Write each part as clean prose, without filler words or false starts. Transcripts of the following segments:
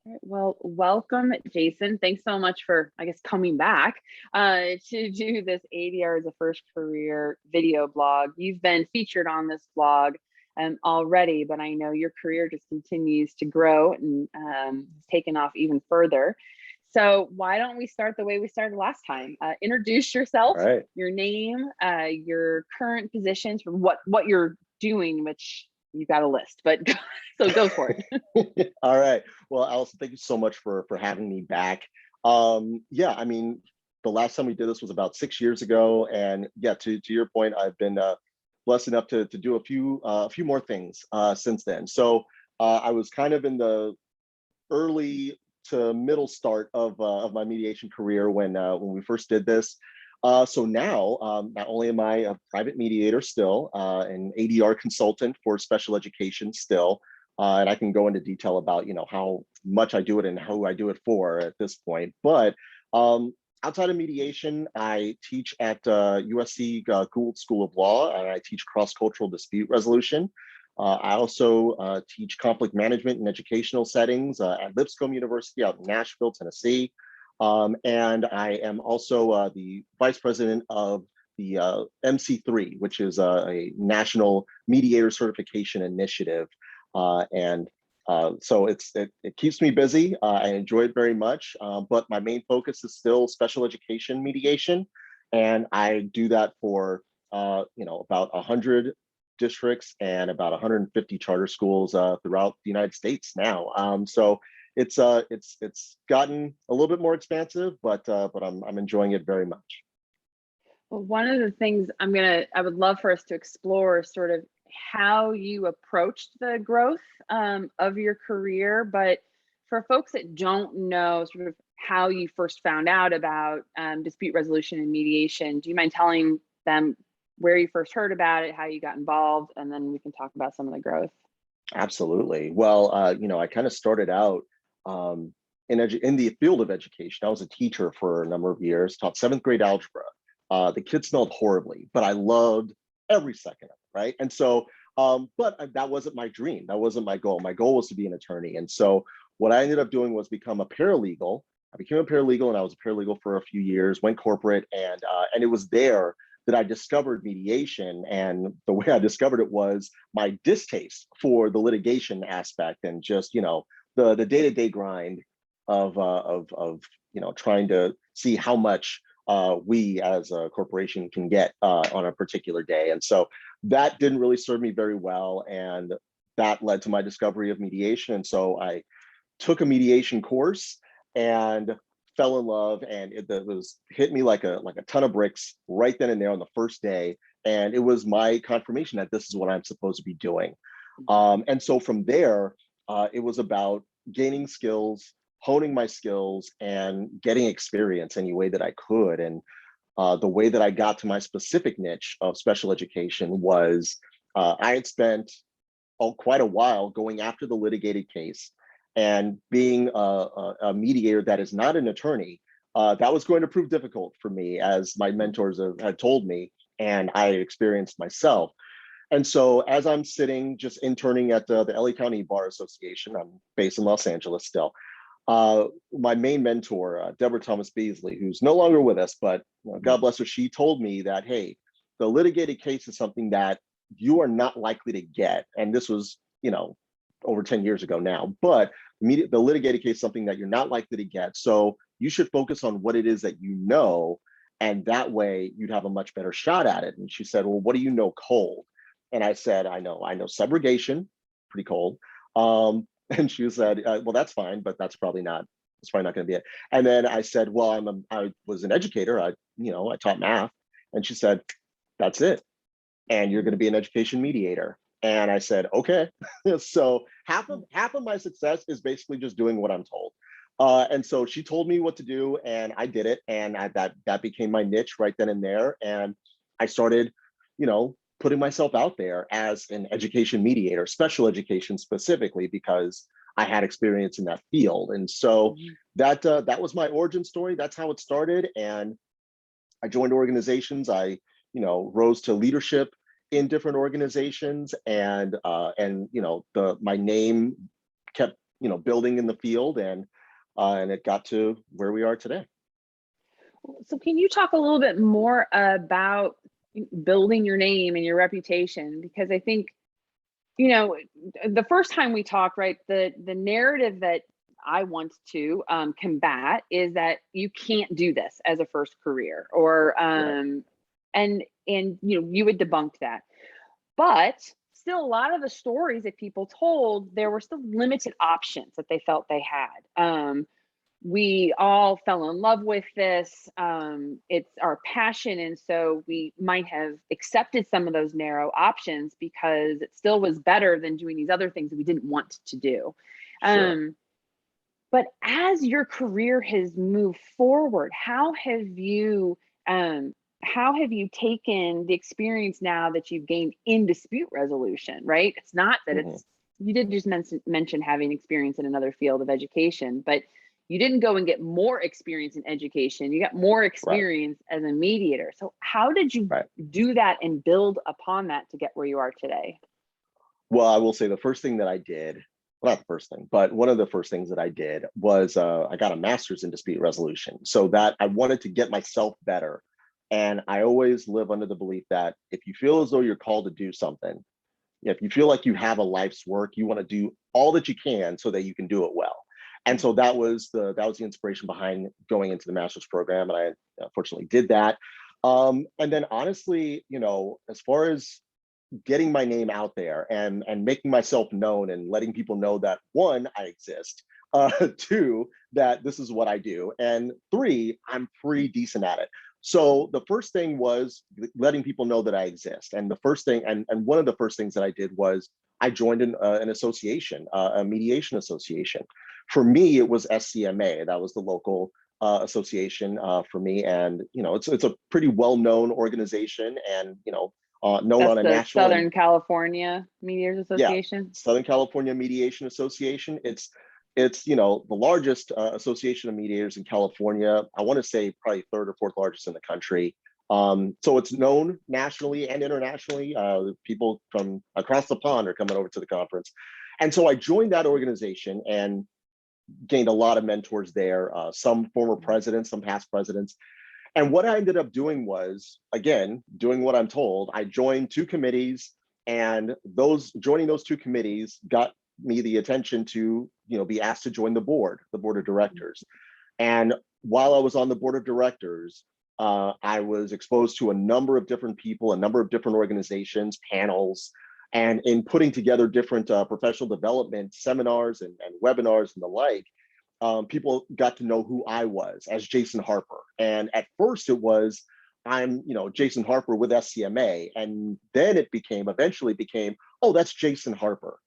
All right, well, welcome, Jason. Thanks so much for, I guess, coming back to do this ADR as a first career video blog. You've been featured on this blog already, but I know your career just continues to grow and has taken off even further. So why don't we start the way we started last time? Introduce yourself, All right. your name, your current positions, what you're doing, which you've got a list, but so go for it. All right. Well, Allison, thank you so much for having me back. Yeah, I mean, the last time we did this was about 6 years ago, and yeah, to your point, I've been blessed enough to do a few more things since then. So I was kind of in the early to middle start of my mediation career when we first did this. So now, not only am I a private mediator still, an ADR consultant for special education still, and I can go into detail about how much I do it and who I do it for at this point. But outside of mediation, I teach at USC Gould School of Law, and I teach cross-cultural dispute resolution. I also teach conflict management in educational settings at Lipscomb University out in Nashville, Tennessee. And I am also the vice president of the MC3, which is a national mediator certification initiative. So it keeps me busy. I enjoy it very much, but my main focus is still special education mediation. And I do that for about 100 districts and about 150 charter schools throughout the United States now. So it's gotten a little bit more expansive, but I'm enjoying it very much. Well, one of the things I would love for us to explore sort of how you approached the growth of your career, but for folks that don't know sort of how you first found out about dispute resolution and mediation, do you mind telling them where you first heard about it, how you got involved, and then we can talk about some of the growth? Absolutely. Well, I kind of started out in the field of education. I was a teacher for a number of years, taught seventh grade algebra. The kids smelled horribly, but I loved every second of it, right? And so, but that wasn't my dream. That wasn't my goal. My goal was to be an attorney. And so what I ended up doing was become a paralegal. I became a paralegal, and I was a paralegal for a few years, went corporate, and it was there that I discovered mediation. And the way I discovered it was my distaste for the litigation aspect and just, the day-to-day grind of trying to see how much we as a corporation can get on a particular day. And so that didn't really serve me very well. And that led to my discovery of mediation. And so I took a mediation course and fell in love, and it was hit me like a ton of bricks right then and there on the first day. And it was my confirmation that this is what I'm supposed to be doing. And so from there, it was about gaining skills, honing my skills, and getting experience any way that I could. And the way that I got to my specific niche of special education was I had spent quite a while going after the litigated case, and being a mediator that is not an attorney, that was going to prove difficult for me, as my mentors had told me, and I experienced myself. And so as I'm sitting just interning at the LA County Bar Association, I'm based in Los Angeles still, my main mentor, Deborah Thomas Beasley, who's no longer with us, but God bless her, she told me that, hey, the litigated case is something that you are not likely to get. And this was, over 10 years ago now, but the litigated case is something that you're not likely to get. So you should focus on what it is that you know, and that way you'd have a much better shot at it. And she said, well, what do you know cold? And I said, I know subrogation, pretty cold. And she said, well, that's fine, but it's probably not going to be it. And then I said, well, I was an educator. I taught math. And she said, that's it. And you're going to be an education mediator. And I said, okay. So half of my success is basically just doing what I'm told. And so she told me what to do, and I did it. And that became my niche right then and there. And I started, putting myself out there as an education mediator, special education specifically, because I had experience in that field. And so that was my origin story. That's how it started. And I joined organizations. I, rose to leadership in different organizations, and my name kept building in the field, and it got to where we are today. So can you talk a little bit more about building your name and your reputation? Because I think, the first time we talked, right, the narrative that I want to combat is that you can't do this as a first career, or Right. and you would debunk that. But still, a lot of the stories that people told, there were still limited options that they felt they had. We all fell in love with this. It's our passion. And so we might have accepted some of those narrow options because it still was better than doing these other things that we didn't want to do. Sure. But as your career has moved forward, how have you taken the experience now that you've gained in dispute resolution, right? It's not that Mhm. you did just mention having experience in another field of education, but you didn't go and get more experience in education. You got more Right. experience as a mediator. So how did you Right. do that and build upon that to get where you are today? Well, I will say the first thing that I did, well, not the first thing, but one of the first things that I did was I got a master's in dispute resolution, so that I wanted to get myself better. And I always live under the belief that if you feel as though you're called to do something, if you feel like you have a life's work, you want to do all that you can so that you can do it well. And so that was the inspiration behind going into the master's program, and I unfortunately did that. And then honestly, as far as getting my name out there and making myself known and letting people know that, one, I exist, two, that this is what I do, and three, I'm pretty decent at it. So the first thing was letting people know that I exist. And the first thing, and one of the first things that I did was I joined an association, a mediation association. For me, it was SCMA. That was the local association for me. And, it's a pretty well-known organization, and, known That's on a the national and, Southern California Mediators yeah, Association. Southern California Mediation Association. It's the largest association of mediators in California. I want to say probably third or fourth largest in the country. So it's known nationally and internationally. People from across the pond are coming over to the conference, and so I joined that organization and gained a lot of mentors there. Some former presidents, some past presidents. And what I ended up doing was, again, doing what I'm told. I joined two committees, and joining those two committees got me the attention to, be asked to join the board of directors. And while I was on the board of directors, I was exposed to a number of different people, a number of different organizations, panels, and in putting together different professional development seminars and webinars and the like. People got to know who I was as Jason Harper. And at first it was, I'm, Jason Harper with SCMA. And then eventually became, oh, that's Jason Harper.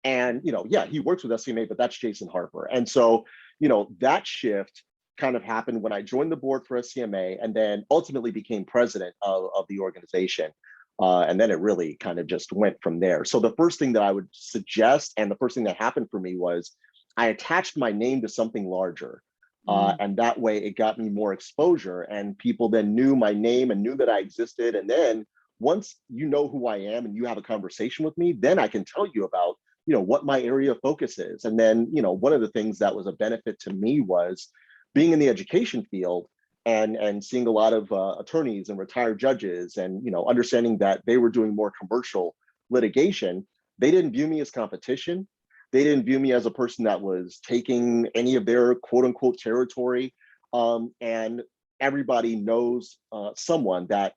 And, yeah, he works with SCMA, but that's Jason Harper. And so, that shift kind of happened when I joined the board for SCMA, and then ultimately became president of the organization. And then it really kind of just went from there. So the first thing that I would suggest, and the first thing that happened for me, was I attached my name to something larger. And that way it got me more exposure, and people then knew my name and knew that I existed. And then once you know who I am and you have a conversation with me, then I can tell you about, what my area of focus is. And then, one of the things that was a benefit to me was being in the education field and seeing a lot of attorneys and retired judges, and, understanding that they were doing more commercial litigation. They didn't view me as competition. They didn't view me as a person that was taking any of their quote unquote territory. And everybody knows someone that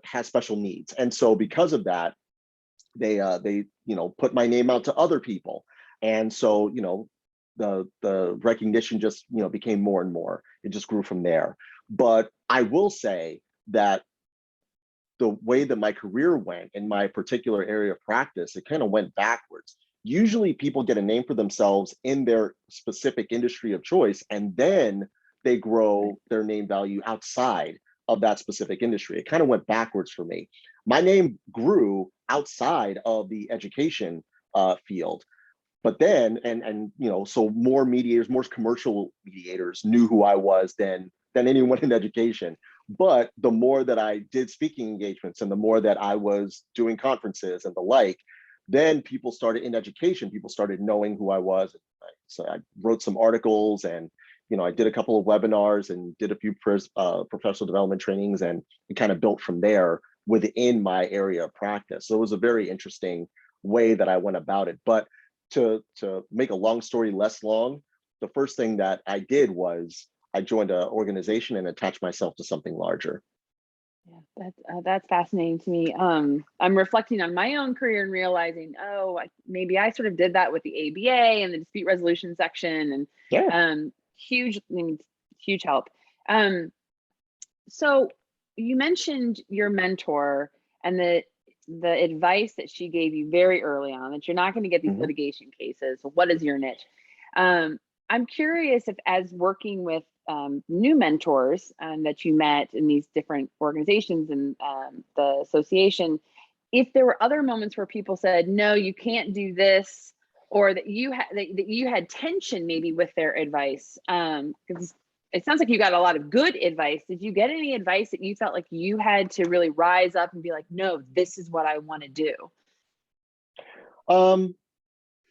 has special needs. And so because of that, they put my name out to other people. And so, the recognition just, became more and more. It just grew from there. But I will say that the way that my career went in my particular area of practice, it kind of went backwards. Usually people get a name for themselves in their specific industry of choice, and then they grow their name value outside of that specific industry. It kind of went backwards for me. My name grew outside of the education field. But then, so more mediators, more commercial mediators knew who I was than anyone in education. But the more that I did speaking engagements, and the more that I was doing conferences and the like, then people started in education, people started knowing who I was. So I wrote some articles, and I did a couple of webinars and did a few professional development trainings, and it kind of built from there within my area of practice. So it was a very interesting way that I went about it. But to make a long story less long, the first thing that I did was I joined an organization and attached myself to something larger. Yeah, that's fascinating to me. I'm reflecting on my own career and realizing, maybe I sort of did that with the ABA and the dispute resolution section, and Yeah. huge, huge help. So you mentioned your mentor and the advice that she gave you very early on, that you're not going to get these Mhm. litigation cases. So what is your niche? I'm curious if, as working with new mentors that you met in these different organizations and the association, if there were other moments where people said, no, you can't do this, or that you had tension maybe with their advice, because it sounds like you got a lot of good advice. Did you get any advice that you felt like you had to really rise up and be like, no, this is what I want to do? Um,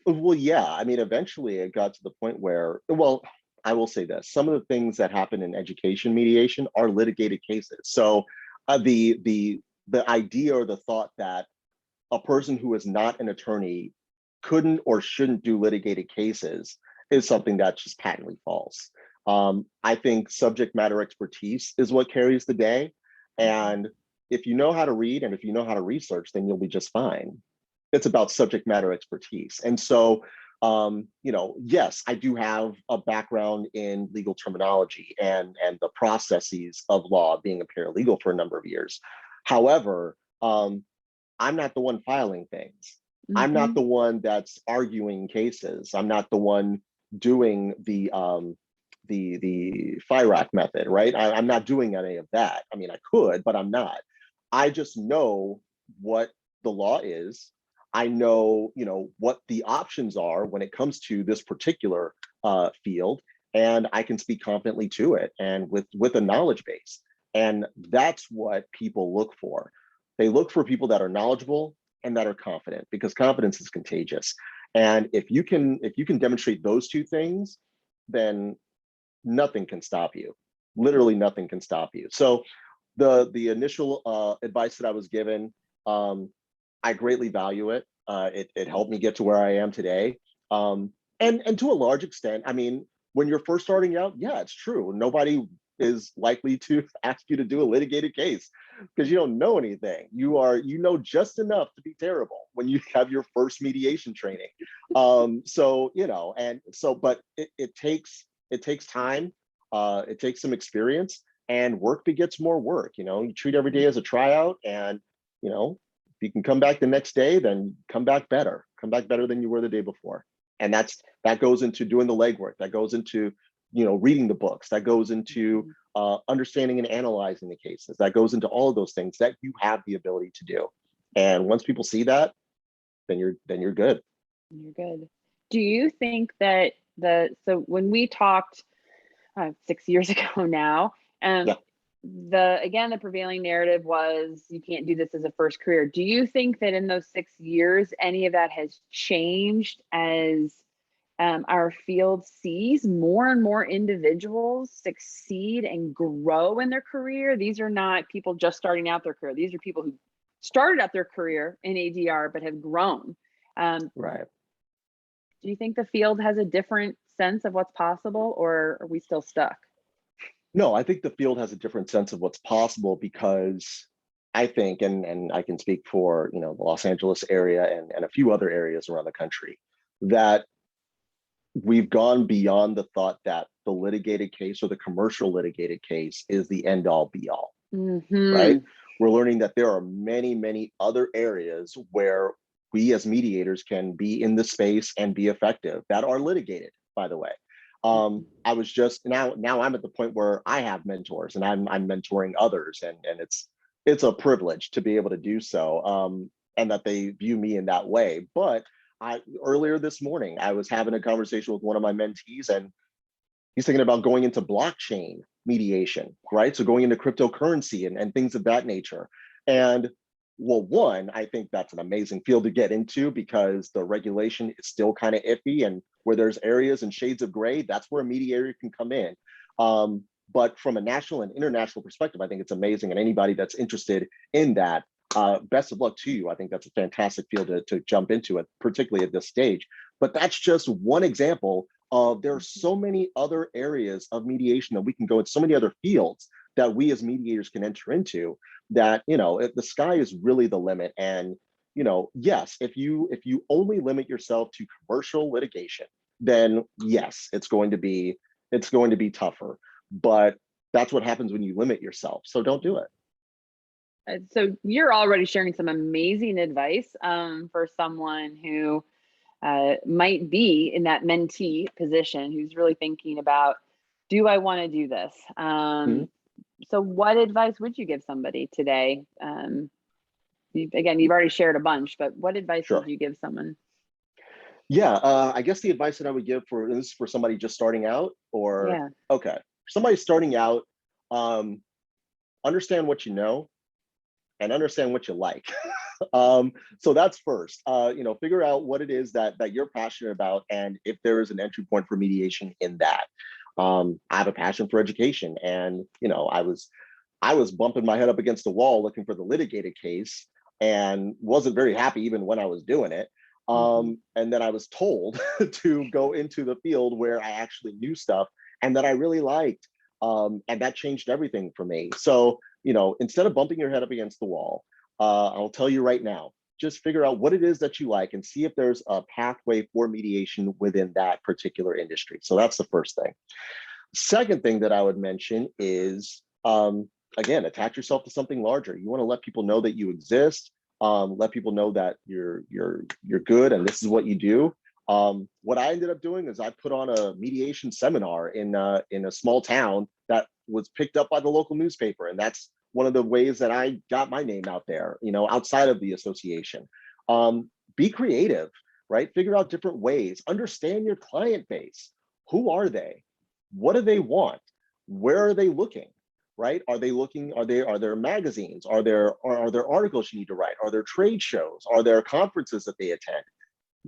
well, yeah. I mean, eventually it got to the point where, well, I will say this: some of the things that happen in education mediation are litigated cases. So, the idea or the thought that a person who is not an attorney couldn't or shouldn't do litigated cases is something that's just patently false. I think subject matter expertise is what carries the day. And if you know how to read and if you know how to research, then you'll be just fine. It's about subject matter expertise. And so, yes, I do have a background in legal terminology and the processes of law, being a paralegal for a number of years. However, I'm not the one filing things. I'm not Mm-hmm. the one that's arguing cases. I'm not the one doing the FIRAC method, right? I'm not doing any of that. I mean, I could, but I'm not. I just know what the law is. I know, what the options are when it comes to this particular field, and I can speak confidently to it and with a knowledge base. And that's what people look for. They look for people that are knowledgeable and that are confident, because confidence is contagious. And if you can demonstrate those two things, then nothing can stop you. Literally nothing can stop you. So the initial advice that I was given, I greatly value it. It helped me get to where I am today. And to a large extent, I mean, when you're first starting out, yeah, it's true. Nobody is likely to ask you to do a litigated case because you don't know anything. You know just enough to be terrible when you have your first mediation training. So, and so, but it takes time, it takes some experience, and work begets more work. You treat every day as a tryout, and if you can come back the next day, then come back better than you were the day before. And that goes into doing the legwork, that goes into reading the books, that goes into understanding and analyzing the cases, that goes into all of those things that you have the ability to do. And once people see that, then you're good. You're good. Do you think that so when we talked 6 years ago now, Yeah. the prevailing narrative was you can't do this as a first career. Do you think that in those 6 years, any of that has changed as our field sees more and more individuals succeed and grow in their career? These are not people just starting out their career. These are people who started out their career in ADR but have grown. Right. Do you think the field has a different sense of what's possible, or are we still stuck? No, I think the field has a different sense of what's possible, because I think, and I can speak for the Los Angeles area and a few other areas around the country, that we've gone beyond the thought that the litigated case or the commercial litigated case is the end all be all, Mm-hmm. right? We're learning that there are many, many other areas where we as mediators can be in the space and be effective, that are litigated, by the way. I was just now I'm at the point where I have mentors and I'm mentoring others, and it's a privilege to be able to do so, and that they view me in that way. But earlier this morning, I was having a conversation with one of my mentees, and he's thinking about going into blockchain mediation, right? So going into cryptocurrency and things of that nature. And Well, one, I think that's an amazing field to get into because the regulation is still kind of iffy, and where there's areas and shades of gray, that's where a mediator can come in. But from a national and international perspective, I think it's amazing. And anybody that's interested in that, best of luck to you. I think that's a fantastic field to jump into it, particularly at this stage. But that's just one example of there are so many other areas of mediation that we can go in, so many other fields that we as mediators can enter into, that, the sky is really the limit. And, yes, if you only limit yourself to commercial litigation, then yes, it's going to be tougher. But that's what happens when you limit yourself. So don't do it. So you're already sharing some amazing advice for someone who might be in that mentee position, who's really thinking about, do I want to do this? Mhm. So what advice would you give somebody today? Again, you've already shared a bunch, but what advice Sure. would you give someone? Yeah, I guess the advice that I would give for this is for somebody just starting out, or Yeah. okay, somebody starting out, understand what you know and understand what you like. So that's first. Figure out what it is that you're passionate about, and if there is an entry point for mediation in that. I have a passion for education, and I was bumping my head up against the wall looking for the litigated case, and wasn't very happy even when I was doing it. Mhm. And then I was told to go into the field where I actually knew stuff and that I really liked. And that changed everything for me. So, instead of bumping your head up against the wall, I'll tell you right now, just figure out what it is that you like and see if there's a pathway for mediation within that particular industry. So that's the first thing. Second thing that I would mention is, again, attach yourself to something larger. You want to let people know that you exist. Let people know that you're good and this is what you do. What I ended up doing is I put on a mediation seminar in a small town that was picked up by the local newspaper, and that's one of the ways that I got my name out there. Outside of the association, be creative, right? Figure out different ways. Understand your client base. Who are they? What do they want? Where are they looking? Right? Are they looking? Are there magazines? Are there articles you need to write? Are there trade shows? Are there conferences that they attend?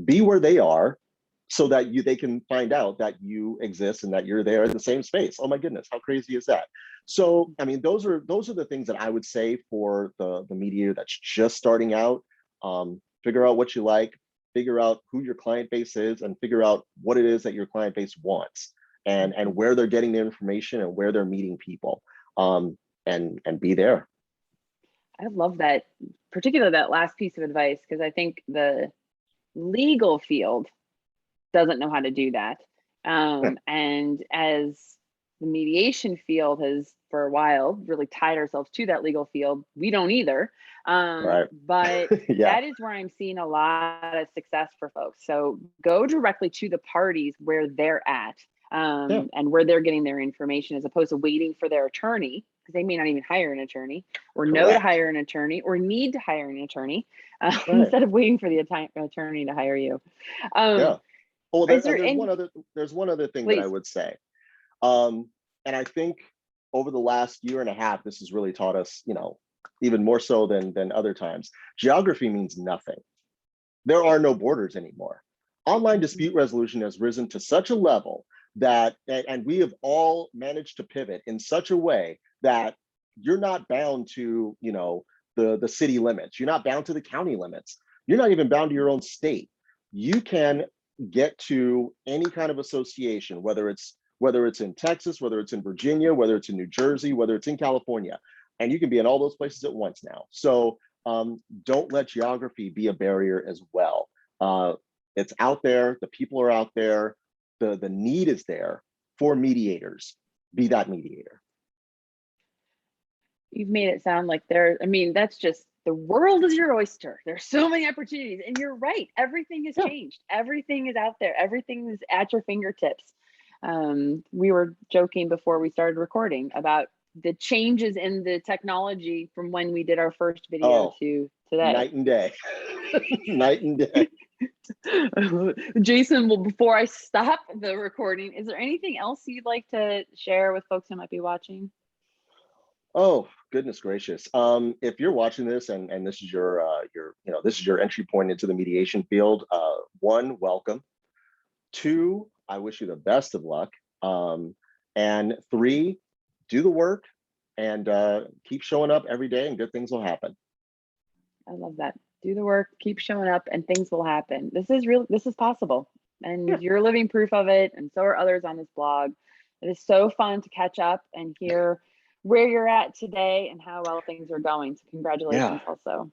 Be where they are, so that they can find out that you exist and that you're there in the same space. Oh my goodness, how crazy is that? So, I mean, those are the things that I would say for the mediator that's just starting out. Figure out what you like, figure out who your client base is, and figure out what it is that your client base wants, and where they're getting their information and where they're meeting people. And be there. I love that, particularly that last piece of advice, because I think the legal field doesn't know how to do that. And as the mediation field has for a while really tied ourselves to that legal field, we don't either. Right. But Yeah. that is where I'm seeing a lot of success for folks. So go directly to the parties where they're at, Yeah. and where they're getting their information, as opposed to waiting for their attorney, because they may not even hire an attorney, or know to Correct. hire an attorney, or need to hire an attorney, Right. instead of waiting for the attorney to hire you. Yeah. Oh, Is there there's any, one other thing that I please? would say. And I think over the last year and a half, this has really taught us, even more so than other times. Geography means nothing. There are no borders anymore. Online dispute resolution has risen to such a level that, and we have all managed to pivot in such a way that you're not bound to, the city limits. You're not bound to the county limits. You're not even bound to your own state. You can get to any kind of association, whether it's in Texas, whether it's in Virginia, whether it's in New Jersey, whether it's in California, and you can be in all those places at once now. So don't let geography be a barrier as well. It's out there, the people are out there, the need is there for mediators. Be that mediator. You've made it sound like that's just, the world is your oyster. There's so many opportunities, and you're right. Everything has Yeah. changed. Everything is out there. Everything is at your fingertips. We were joking before we started recording about the changes in the technology from when we did our first video to today. Night and day. Night and day. Jason, well, before I stop the recording, is there anything else you'd like to share with folks who might be watching? Oh, goodness gracious. If you're watching this and this is this is your entry point into the mediation field, one, welcome. Two, I wish you the best of luck. And three, do the work and keep showing up every day and good things will happen. I love that. Do the work, keep showing up, and things will happen. This is real. This is possible. And Yeah. you're living proof of it. And so are others on this blog. It is so fun to catch up and hear where you're at today and how well things are going. So Yeah. congratulations also.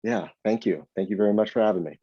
Yeah. Thank you. Thank you very much for having me.